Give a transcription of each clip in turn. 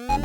Squirrels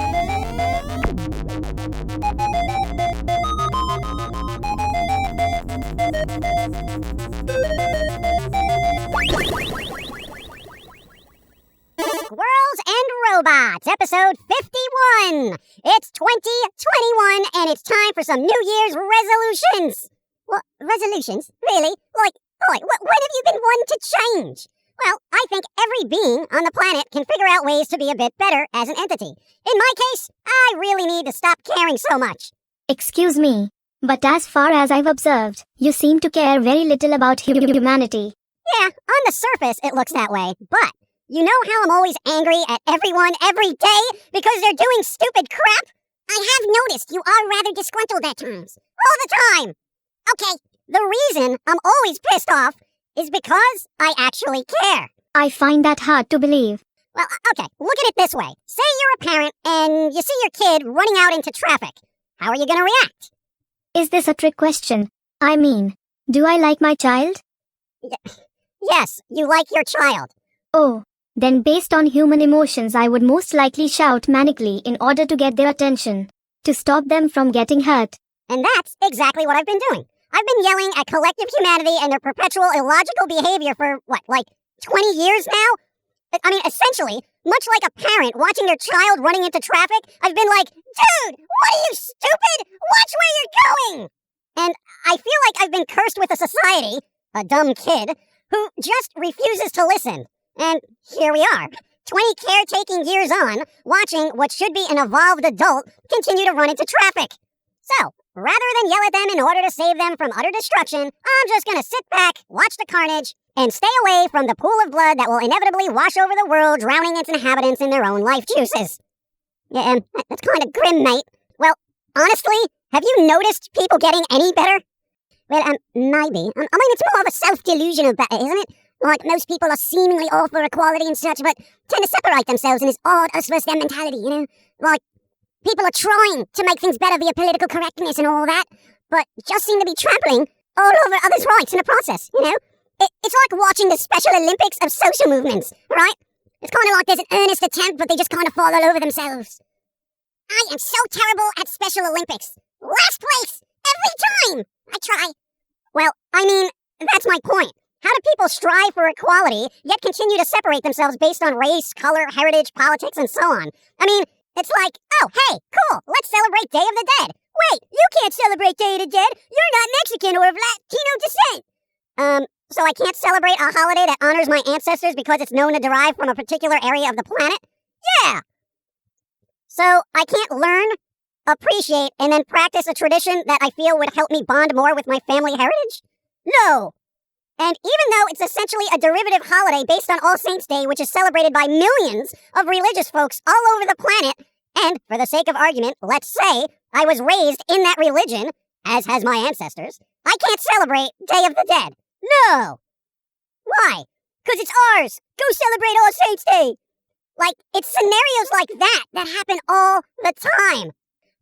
and Robots, episode 51. It's 2021, and it's time for some New Year's resolutions. What, resolutions? Really? Like, when have you been one to change? Well, I think every being on the planet can figure out ways to be a bit better as an entity. In my case, I really need to stop caring so much. Excuse me, but as far as I've observed, you seem to care very little about humanity. Yeah, on the surface it looks that way, but you know how I'm always angry at everyone every day because they're doing stupid crap? I have noticed you are rather disgruntled at times. All the time. Okay, the reason I'm always pissed off is because I actually care. I find that hard to believe. Well, okay, look at it this way. Say you're a parent and you see your kid running out into traffic. How are you going to react? Is this a trick question? I mean, do I like my child? Yes, you like your child. Oh, then based on human emotions I would most likely shout manically in order to get their attention, to stop them from getting hurt. And that's exactly what I've been doing. I've been yelling at collective humanity and their perpetual illogical behavior for, 20 years now? I mean, essentially, much like a parent watching their child running into traffic, I've been like, dude, what are you, stupid? Watch where you're going! And I feel like I've been cursed with a society, a dumb kid, who just refuses to listen. And here we are, 20 caretaking years on, watching what should be an evolved adult continue to run into traffic. So, rather than yell at them in order to save them from utter destruction, I'm just gonna sit back, watch the carnage, and stay away from the pool of blood that will inevitably wash over the world, drowning its inhabitants in their own life juices. Yeah, that's kind of grim, mate. Well, honestly, have you noticed people getting any better? Well, maybe. I mean, it's more of a self-delusion of better, isn't it? Like, most people are seemingly all for equality and such, but tend to separate themselves in this odd us versus them mentality, you know? Like, people are trying to make things better via political correctness and all that, but just seem to be trampling all over others' rights in the process, you know? It's like watching the Special Olympics of social movements, right? It's kind of like there's an earnest attempt, but they just kind of fall all over themselves. I am so terrible at Special Olympics. Last place! Every time! I try. Well, I mean, that's my point. How do people strive for equality, yet continue to separate themselves based on race, color, heritage, politics, and so on? I mean, it's like, oh, hey, cool, let's celebrate Day of the Dead. Wait, you can't celebrate Day of the Dead. You're not Mexican or of Latino descent. So I can't celebrate a holiday that honors my ancestors because it's known to derive from a particular area of the planet? Yeah. So I can't learn, appreciate, and then practice a tradition that I feel would help me bond more with my family heritage? No. And even though it's essentially a derivative holiday based on All Saints' Day, which is celebrated by millions of religious folks all over the planet, and for the sake of argument, let's say I was raised in that religion, as has my ancestors, I can't celebrate Day of the Dead. No! Why? 'Cause it's ours! Go celebrate All Saints' Day! Like, it's scenarios like that happen all the time.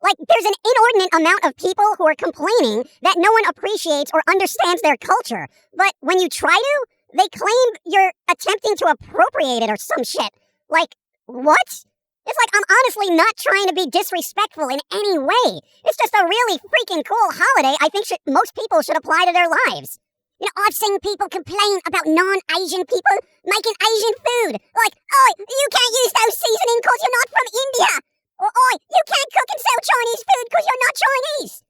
Like, there's an inordinate amount of people who are complaining that no one appreciates or understands their culture. But when you try to, they claim you're attempting to appropriate it or some shit. Like, what? It's like I'm honestly not trying to be disrespectful in any way. It's just a really freaking cool holiday I think most people should apply to their lives. You know, I've seen people complain about non-Asian people making Asian food. Like, oh, you can't use those seasonings because you're not from India. Or, oi, you can't cook and sell Chinese food because you're not Chinese.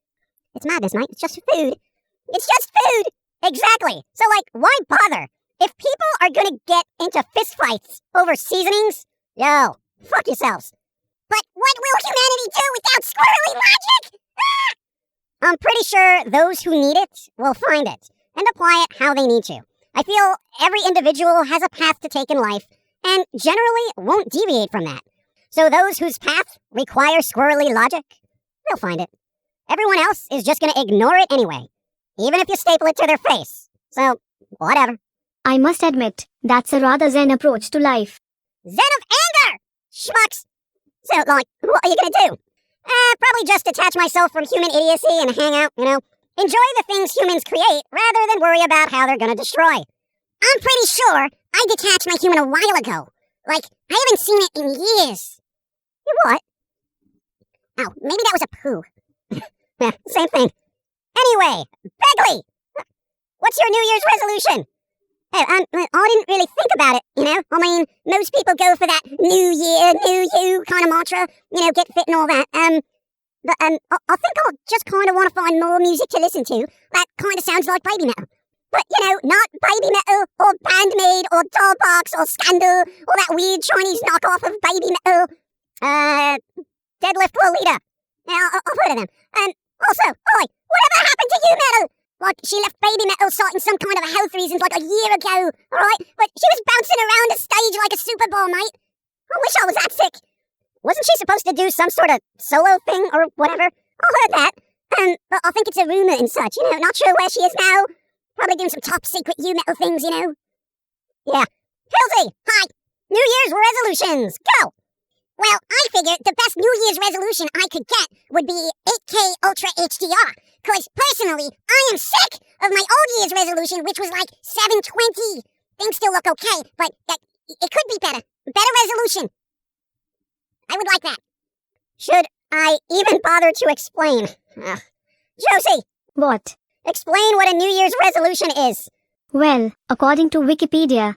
It's madness, mate. It's just food. It's just food. Exactly. So, like, why bother? If people are gonna get into fistfights over seasonings, yo, fuck yourselves. But what will humanity do without squirrely logic? Ah! I'm pretty sure those who need it will find it and apply it how they need to. I feel every individual has a path to take in life and generally won't deviate from that. So those whose path requires squirrely logic, they'll find it. Everyone else is just going to ignore it anyway, even if you staple it to their face. So, whatever. I must admit, that's a rather zen approach to life. Zen of anger! Schmucks! So, like, what are you going to do? Probably just detach myself from human idiocy and hang out, you know. Enjoy the things humans create rather than worry about how they're going to destroy. I'm pretty sure I detached my human a while ago. Like, I haven't seen it in years. You what? Oh, maybe that was a poo. Yeah, same thing. Anyway, Begley, what's your New Year's resolution? Oh, I didn't really think about it, you know? I mean, most people go for that New Year, New You kind of mantra, you know, get fit and all that. But I think I'll just kind of want to find more music to listen to that kind of sounds like baby metal. But, you know, not baby metal or Bandmaid or Dollbox or Scandal or that weird Chinese knockoff of baby metal. Deadlift Lolita. Yeah, I've heard of them. And also, oi, whatever happened to you metal? Like, she left baby metal citing some kind of health reasons like a year ago, alright? But she was bouncing around the stage like a Super Bowl, mate. I wish I was that sick. Wasn't she supposed to do some sort of solo thing or whatever? I heard that. But I think it's a rumor and such, you know. Not sure where she is now. Probably doing some top secret U-metal things, you know. Yeah. Pilz-E, hi. New Year's resolutions, go. Well, I figured the best New Year's resolution I could get would be 8K Ultra HDR. Because personally, I am sick of my old Year's resolution, which was like 720. Things still look okay, but it could be better. Better resolution. I would like that. Should I even bother to explain? Josie! What? Explain what a New Year's resolution is. Well, according to Wikipedia,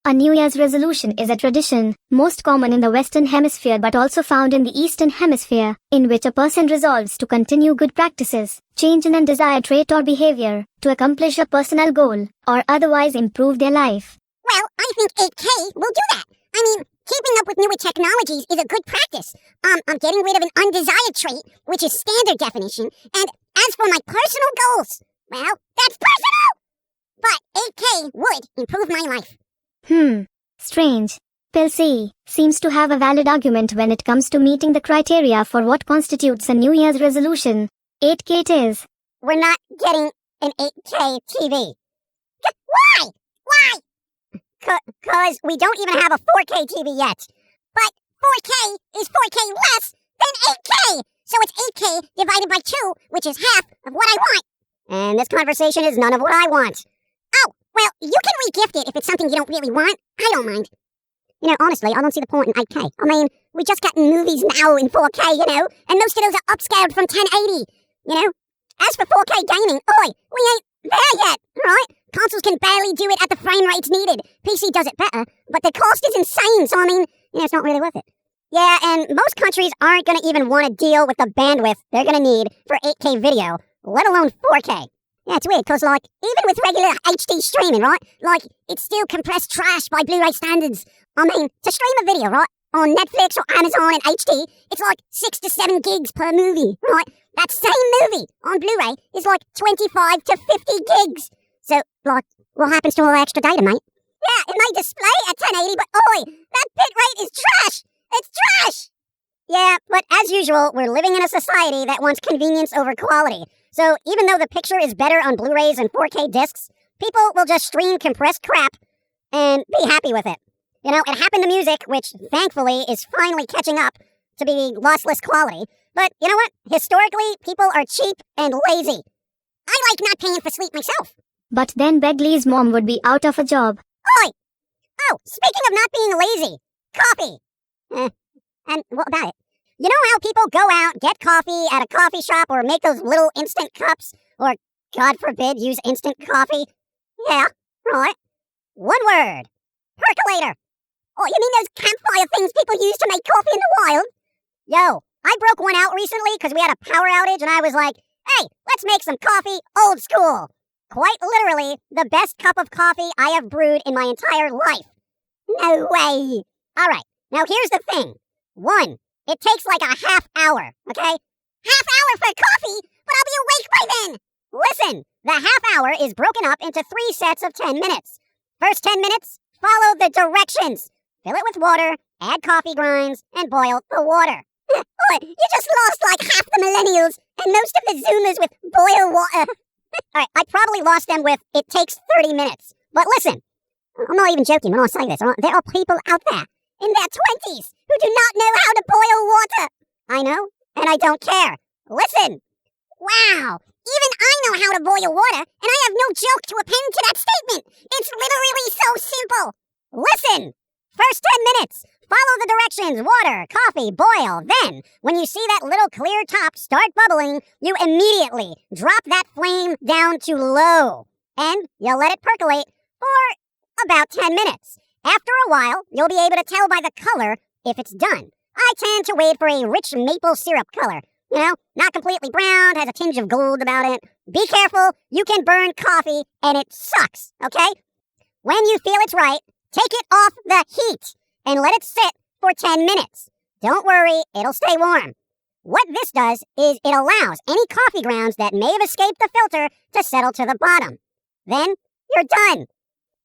a New Year's resolution is a tradition, most common in the Western Hemisphere but also found in the Eastern Hemisphere, in which a person resolves to continue good practices, change an undesired trait or behavior, to accomplish a personal goal, or otherwise improve their life. Well, I think 8K will do that. I mean, keeping up with newer technologies is a good practice. I'm getting rid of an undesired trait, which is standard definition, and as for my personal goals, well, that's personal! But 8K would improve my life. Strange. Pilz-E seems to have a valid argument when it comes to meeting the criteria for what constitutes a New Year's resolution. 8K it is. We're not getting an 8K TV. Why? Why? Because we don't even have a 4K TV yet. But 4K is 4K less than 8K. So it's 8K divided by 2, which is half of what I want. And this conversation is none of what I want. Oh, well, you can re-gift it if it's something you don't really want. I don't mind. You know, honestly, I don't see the point in 8K. I mean, we just got movies now in 4K, you know, and most of those are upscaled from 1080, you know. As for 4K gaming, oi, we ain't there yet, right? Consoles can barely do it at the frame rates needed. PC does it better, but the cost is insane, so I mean, you know, it's not really worth it. Yeah, and most countries aren't going to even want to deal with the bandwidth they're going to need for 8K video, let alone 4K. Yeah, it's weird, because, like, even with regular HD streaming, right, like, it's still compressed trash by Blu-ray standards. I mean, to stream a video, right, on Netflix or Amazon in HD, it's like 6 to 7 gigs per movie, right? That same movie on Blu-ray is like 25 to 50 gigs. So, like, what happens to all the extra data, mate? Yeah, it may display at 1080, but oi, that bitrate is trash! It's trash! Yeah, but as usual, we're living in a society that wants convenience over quality. So even though the picture is better on Blu-rays and 4K discs, people will just stream compressed crap and be happy with it. You know, it happened to music, which thankfully is finally catching up to be lossless quality. But you know what? Historically, people are cheap and lazy. I like not paying for sleep myself. But then Begley's mom would be out of a job. Oi! Oh, speaking of not being lazy, coffee. And what about it? You know how people go out, get coffee at a coffee shop or make those little instant cups? Or, God forbid, use instant coffee? Yeah, right. One word. Percolator. Oh, you mean those campfire things people use to make coffee in the wild? Yo, I broke one out recently because we had a power outage and I was like, hey, let's make some coffee old school. Quite literally, the best cup of coffee I have brewed in my entire life. No way. All right, now here's the thing. 1, it takes like a half hour, okay? Half hour for coffee, but I'll be awake by then. Listen, the half hour is broken up into 3 sets of 10 minutes. First 10 minutes, follow the directions. Fill it with water, add coffee grinds, and boil the water. You just lost like half the millennials and most of the Zoomers with boil water. Alright, I probably lost them with it takes 30 minutes. But listen, I'm not even joking when I say this. There are people out there in their 20s who do not know how to boil water. I know, and I don't care. Listen. Wow. Even I know how to boil water, and I have no joke to append to that statement. It's literally so simple. Listen. First 10 minutes, Follow the directions, water, coffee, boil. Then, when you see that little clear top start bubbling, you immediately drop that flame down to low. And you'll let it percolate for about 10 minutes. After a while, you'll be able to tell by the color if it's done. I tend to wait for a rich maple syrup color. You know, not completely brown, has a tinge of gold about it. Be careful, you can burn coffee and it sucks, okay? When you feel it's right, take it off the heat and let it sit for 10 minutes. Don't worry, it'll stay warm. What this does is it allows any coffee grounds that may have escaped the filter to settle to the bottom. Then, you're done.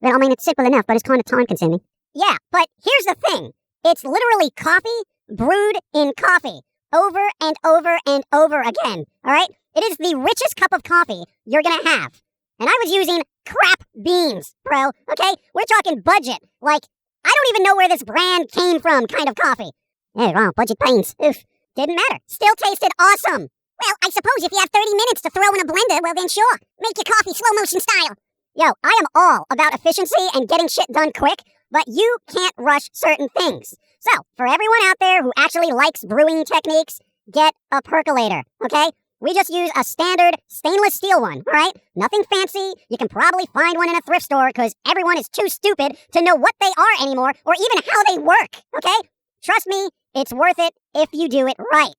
Well, I mean, it's simple enough, but it's kind of time-consuming. Yeah, but here's the thing. It's literally coffee brewed in coffee, over and over and over again, all right? It is the richest cup of coffee you're gonna have. And I was using crap beans, bro, okay? We're talking budget, like, I don't even know where this brand came from kind of coffee. Yeah, wow, budget beans. Oof, didn't matter. Still tasted awesome. Well, I suppose if you have 30 minutes to throw in a blender, well then sure, make your coffee slow motion style. Yo, I am all about efficiency and getting shit done quick, but you can't rush certain things. So, for everyone out there who actually likes brewing techniques, get a percolator, okay? We just use a standard stainless steel one, all right? Nothing fancy. You can probably find one in a thrift store because everyone is too stupid to know what they are anymore or even how they work, okay? Trust me, it's worth it if you do it right.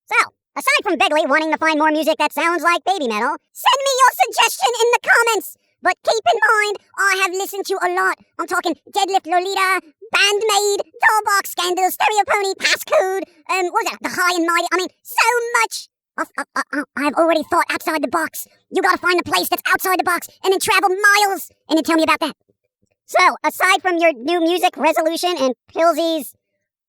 So, aside from Begley wanting to find more music that sounds like baby metal, send me your suggestion in the comments. But keep in mind, I have listened to a lot. I'm talking Deadlift Lolita, Bandmaid, Dollbox Scandal, Stereo Pony, Passcode, what was that? The High and Mighty. I mean, so much. I've already thought outside the box. You gotta find a place that's outside the box and then travel miles and then tell me about that. So, aside from your new music resolution and Pilz-E's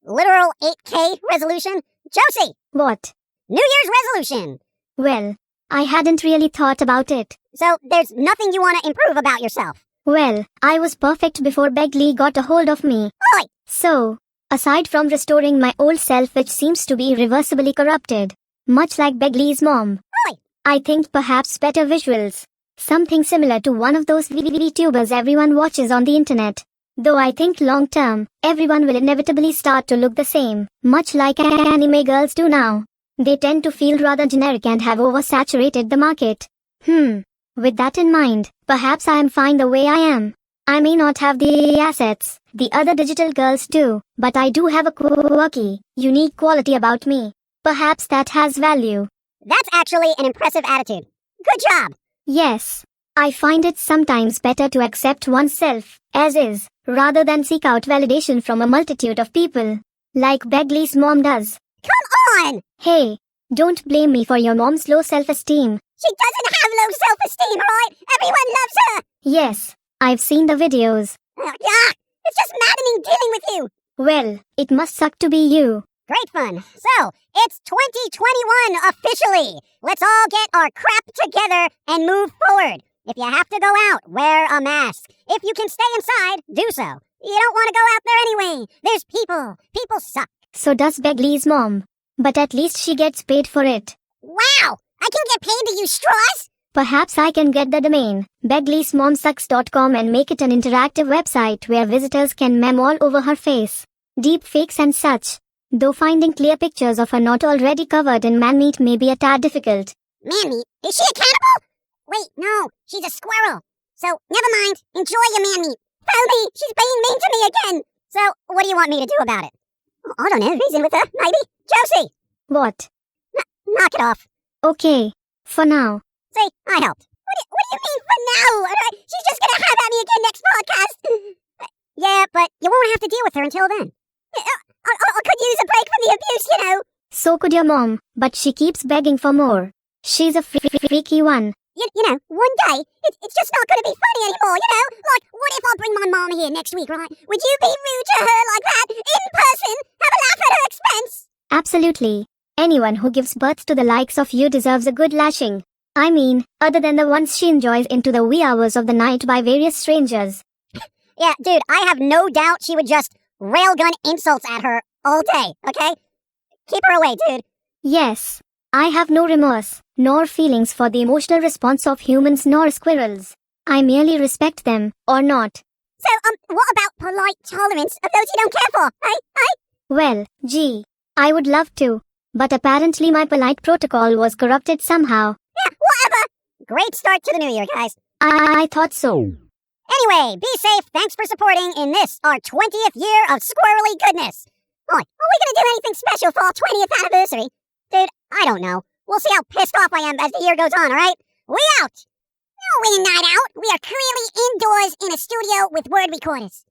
literal 8K resolution, Josie. What? New Year's resolution. Well, I hadn't really thought about it. So, there's nothing you want to improve about yourself. Well, I was perfect before Begley got a hold of me. Oi! So, aside from restoring my old self which seems to be irreversibly corrupted, much like Begley's mom, Oi! I think perhaps better visuals. Something similar to one of those VTubers everyone watches on the internet. Though I think long term, everyone will inevitably start to look the same, much like anime girls do now. They tend to feel rather generic and have oversaturated the market. With that in mind, perhaps I am fine the way I am. I may not have the assets the other digital girls do, but I do have a quirky, unique quality about me. Perhaps that has value. That's actually an impressive attitude. Good job! Yes. I find it sometimes better to accept oneself, as is, rather than seek out validation from a multitude of people. Like Begley's mom does. Come on! Hey, don't blame me for your mom's low self-esteem. She doesn't have low self-esteem, right? Everyone loves her! Yes, I've seen the videos. Yeah, it's just maddening dealing with you! Well, it must suck to be you. Great fun. So, it's 2021 officially. Let's all get our crap together and move forward. If you have to go out, wear a mask. If you can stay inside, do so. You don't want to go out there anyway. There's people. People suck. So does Begley's mom. But at least she gets paid for it. Wow! I can get paid to use straws? Perhaps I can get the domain, begleysmomsucks.com, and make it an interactive website where visitors can meme all over her face. Deep fakes and such. Though finding clear pictures of her not already covered in man-meat may be a tad difficult. Man-meat? Is she a cannibal? Wait, no, she's a squirrel. So, never mind. Enjoy your man-meat. Foamy, she's being mean to me again. So, what do you want me to do about it? I don't know, reason with her, maybe? Josie! What? Knock it off. Okay, for now. See, I helped. What do you mean for now? She's just gonna have at me again next podcast. Yeah, but you won't have to deal with her until then. I could use a break from the abuse, you know. So could your mom, but she keeps begging for more. She's a freaky one. You know, one day, it's just not gonna be funny anymore, you know? Like, what if I bring my mom here next week, right? Would you be rude to her like that, in person? Have a laugh at her expense? Absolutely. Anyone who gives birth to the likes of you deserves a good lashing. I mean, other than the ones she enjoys into the wee hours of the night by various strangers. Yeah, dude, I have no doubt she would just railgun insults at her all day, okay? Keep her away, dude. Yes. I have no remorse, nor feelings for the emotional response of humans nor squirrels. I merely respect them, or not. So, what about polite tolerance of those you don't care for? Hey? Well, gee, I would love to. But apparently my polite protocol was corrupted somehow. Yeah, whatever. Great start to the new year, guys. I thought so. Anyway, be safe. Thanks for supporting in this, our 20th year of squirrely goodness. Are we gonna do anything special for our 20th anniversary? Dude, I don't know. We'll see how pissed off I am as the year goes on, alright? We out! No, we're not out. We are clearly indoors in a studio with word recorders.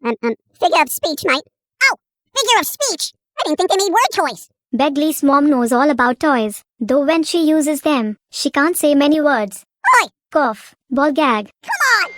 Figure of speech, mate. Oh, figure of speech? I didn't think they made word toys. Begley's mom knows all about toys, though when she uses them, she can't say many words. Oi! Cough, ball gag. Come on!